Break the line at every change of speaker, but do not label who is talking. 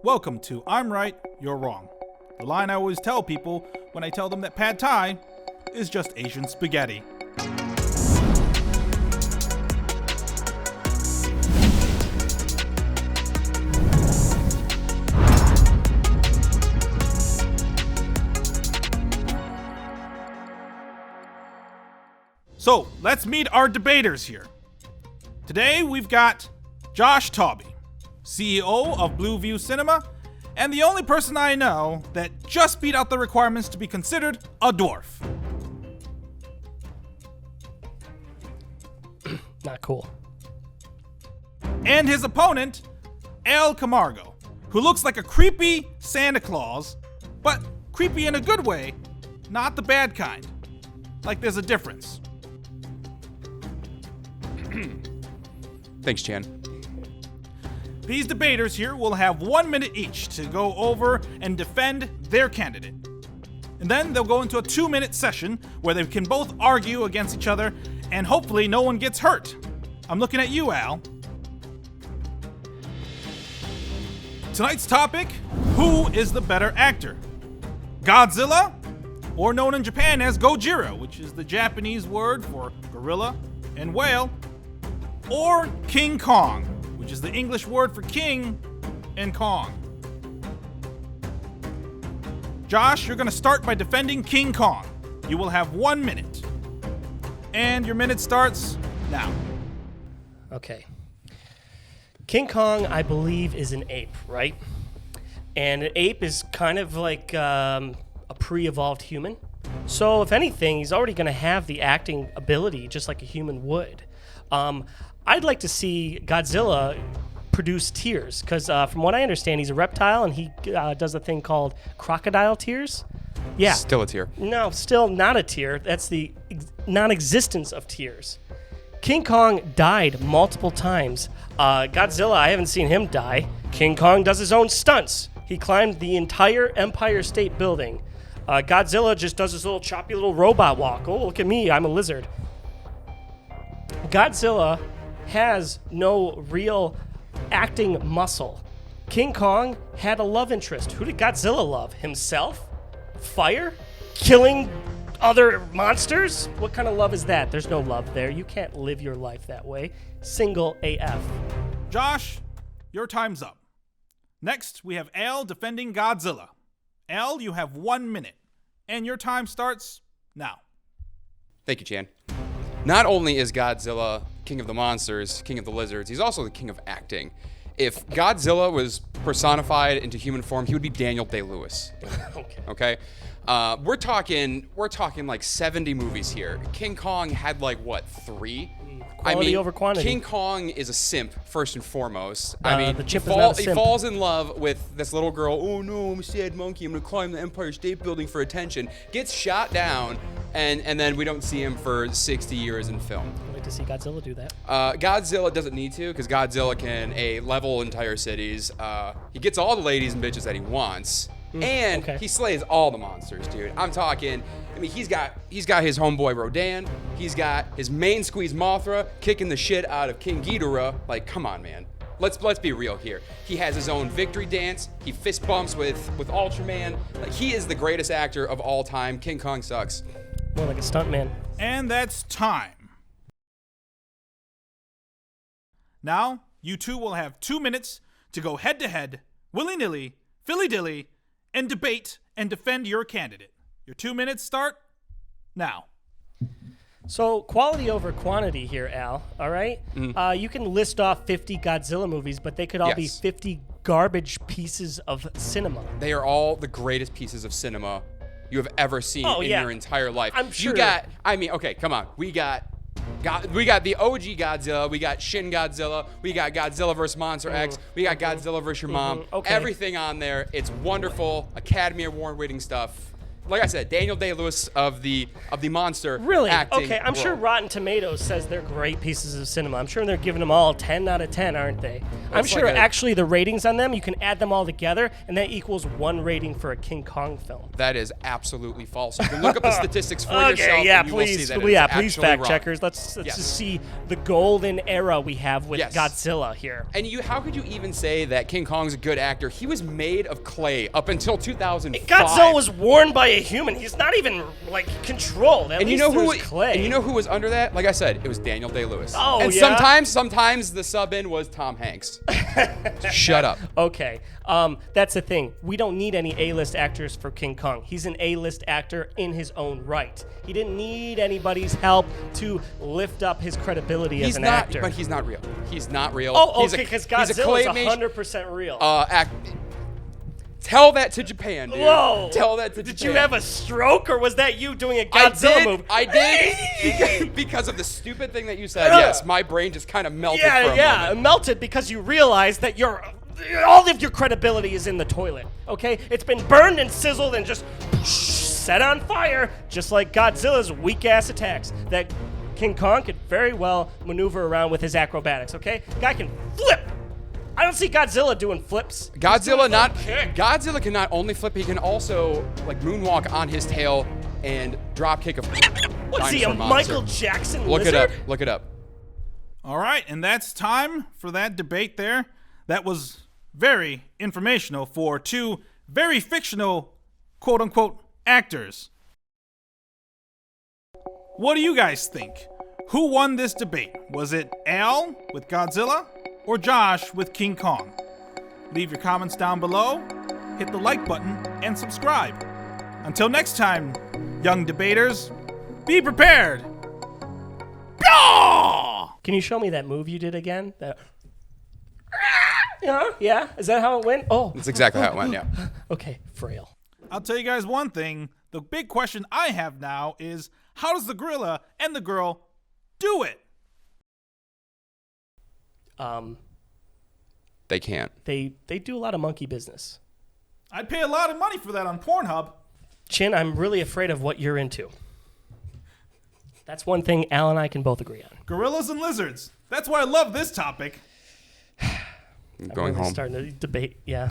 Welcome to I'm Right, You're Wrong. The line I always tell people when I tell them that pad thai is just Asian spaghetti. So, let's meet our debaters here. Today we've got Josh Tawby, CEO of Blue View Cinema, and the only person I know that just beat out the requirements to be considered a dwarf.
Not cool.
And his opponent, Al Camargo, who looks like a creepy Santa Claus, but creepy in a good way, not the bad kind. Like there's a difference.
Thanks, Chan.
These debaters here will have 1 minute each to go over and defend their candidate. And then they'll go into a 2-minute session where they can both argue against each other and hopefully no one gets hurt. I'm looking at you, Al. Tonight's topic, who is the better actor? Godzilla, or known in Japan as Gojira, which is the Japanese word for gorilla and whale, or King Kong, which is the English word for king and Kong. Josh, you're going to start by defending King Kong. You will have 1 minute. And your minute starts now.
Okay. King Kong, I believe, is an ape, right? And an ape is kind of like a pre-evolved human. So if anything, he's already going to have the acting ability just like a human would. I'd like to see Godzilla produce tears, because from what I understand, he's a reptile, and he does a thing called crocodile tears. Yeah.
Still a tear.
No, still not a tear. That's the non-existence of tears. King Kong died multiple times. Godzilla, I haven't seen him die. King Kong does his own stunts. He climbed the entire Empire State Building. Godzilla just does his little choppy little robot walk. Oh, look at me, I'm a lizard. Godzilla has no real acting muscle. King Kong had a love interest. Who did Godzilla love? Himself? Fire? Killing other monsters? What kind of love is that? There's no love there. You can't live your life that way. Single AF.
Josh, your time's up. Next, we have Al defending Godzilla. Al, you have 1 minute. And your time starts now.
Thank you, Chan. Not only is Godzilla king of the monsters, king of the lizards, he's also the king of acting. If Godzilla was personified into human form, he would be Daniel Day-Lewis. Okay? We're talking like 70 movies here. King Kong had like, what, 3?
Quality over quantity.
King Kong is a simp, first and foremost.
The
he falls in love with this little girl. Oh no, I'm a sad monkey. I'm gonna climb the Empire State Building for attention. Gets shot down, and then we don't see him for 60 years in film.
I'd like to see Godzilla do that.
Godzilla doesn't need to, because Godzilla can level entire cities. He gets all the ladies and bitches that he wants. And he slays all the monsters, dude. I'm talking, he's got his homeboy Rodan. He's got his main squeeze Mothra kicking the shit out of King Ghidorah. Like, come on, man. Let's be real here. He has his own victory dance. He fist bumps with Ultraman. Like, he is the greatest actor of all time. King Kong sucks.
More like a stuntman.
And that's time. Now, you two will have 2 minutes to go head-to-head, willy-nilly, filly-dilly, and debate and defend your candidate. Your 2 minutes start now.
So quality over quantity here, Al, all right?
Mm-hmm.
You can list off 50 Godzilla movies, but they could all be 50 garbage pieces of cinema.
They are all the greatest pieces of cinema you have ever seen in your entire life.
I'm sure.
Okay, come on. We got the OG Godzilla, we got Shin Godzilla, we got Godzilla vs. Monster X, we got Godzilla vs. Your Mom.
Okay.
Everything on there. It's wonderful, Academy Award winning stuff. like I said, Daniel Day-Lewis of the monster
Really?
acting
Okay, I'm sure
world.
Rotten Tomatoes says they're great pieces of cinema. I'm sure they're giving them all 10 out of 10, aren't they? I'm sure
like
actually the ratings on them, you can add them all together, and that equals 1 rating for a King Kong film.
That is absolutely false. You can look up the statistics for
Okay,
yourself,
yeah,
and you will see
please,
that
yeah,
it's
please,
actually
fact
wrong.
checkers. Let's
Yes.
just see the golden era we have with
Yes.
Godzilla here.
And how could you even say that King Kong's a good actor? He was made of clay up until 2005.
Godzilla was worn by a human. He's not even like controlled. At
And
least
you know who?
there's clay.
And you know who was under that? Like I said, it was Daniel Day-Lewis.
Oh,
and
yeah?
sometimes the sub-in was Tom Hanks. Shut up.
Okay, that's the thing. We don't need any A-list actors for King Kong. He's an A-list actor in his own right. He didn't need anybody's help to lift up his credibility as an actor.
But he's not real. He's not real.
Oh,
He's a-
okay, because
he's a
Godzilla is
claymation-
100% real.
Tell that to Japan, dude.
Whoa!
Tell that to
Did
Japan.
you have a stroke, or was that you doing a
I
Godzilla
did.
move?
I did because of the stupid thing that you said. Yes, my brain just kind of melted for a
Yeah,
moment.
it melted because you realized that all of your credibility is in the toilet. Okay, it's been burned and sizzled and just set on fire, just like Godzilla's weak ass attacks. That King Kong could very well maneuver around with his acrobatics. Okay, guy can flip. I don't see Godzilla doing flips.
Godzilla can not only flip, he can also like moonwalk on his tail and drop kick a
What's he, a
dinosaur monster.
Michael Jackson
Look
lizard?
it up. Look it up.
All right, and that's time for that debate there. That was very informational for 2 very fictional, quote unquote, actors. What do you guys think? Who won this debate? Was it Al with Godzilla or Josh with King Kong? Leave your comments down below, hit the like button, and subscribe. Until next time, young debaters, be prepared.
Can you show me that move you did again? Yeah? Is that how it went? Oh.
That's exactly how it went, yeah.
Okay, frail.
I'll tell you guys one thing. The big question I have now is, how does the gorilla and the girl do it?
They can't.
They do a lot of monkey business.
I'd pay a lot of money for that on Pornhub.
Chin, I'm really afraid of what you're into. That's one thing Al and I can both agree on.
Gorillas and lizards. That's why I love this topic.
I'm going
Really
home.
starting to debate, yeah.